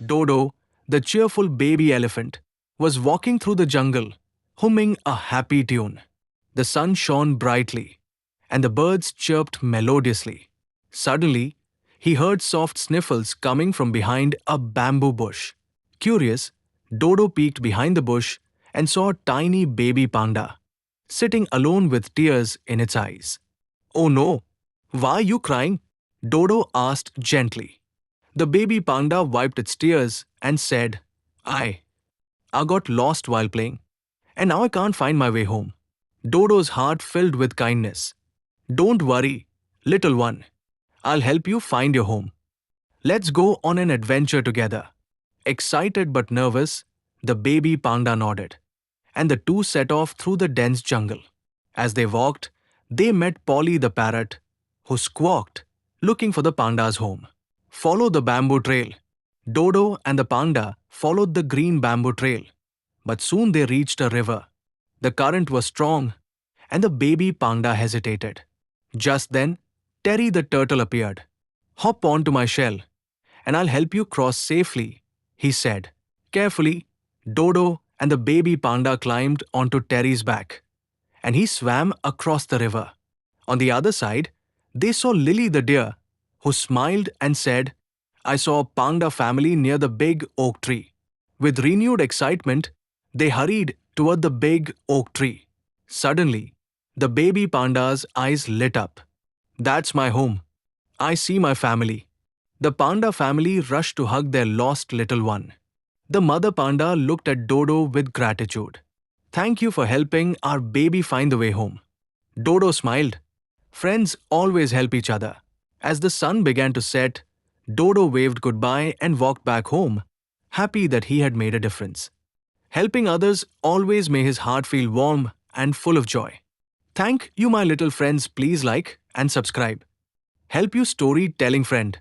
Dodo, the cheerful baby elephant, was walking through the jungle, humming a happy tune. The sun shone brightly, and the birds chirped melodiously. Suddenly, he heard soft sniffles coming from behind a bamboo bush. Curious, Dodo peeked behind the bush and saw a tiny baby panda, sitting alone with tears in its eyes. "Oh no! Why are you crying?" Dodo asked gently. The baby panda wiped its tears and said, I got lost while playing, and now I can't find my way home." Dodo's heart filled with kindness. "Don't worry, little one. I'll help you find your home. Let's go on an adventure together." Excited but nervous, the baby panda nodded, and the two set off through the dense jungle. As they walked, they met Polly the parrot, who squawked, looking for the panda's home. "Follow the bamboo trail." Dodo and the panda followed the green bamboo trail, but soon they reached a river. The current was strong, and the baby panda hesitated. Just then, Terry the turtle appeared. "Hop onto my shell, and I'll help you cross safely," he said. Carefully, Dodo and the baby panda climbed onto Terry's back, and he swam across the river. On the other side, they saw Lily the deer, who smiled and said, "I saw a panda family near the big oak tree." With renewed excitement, they hurried toward the big oak tree. Suddenly, the baby panda's eyes lit up. "That's my home. I see my family." The panda family rushed to hug their lost little one. The mother panda looked at Dodo with gratitude. "Thank you for helping our baby find the way home." Dodo smiled. Friends always help each other. As the sun began to set, Dodo waved goodbye and walked back home, happy that he had made a difference. Helping others always made his heart feel warm and full of joy. Thank you, my little friends. Please like and subscribe. Help you storytelling friend.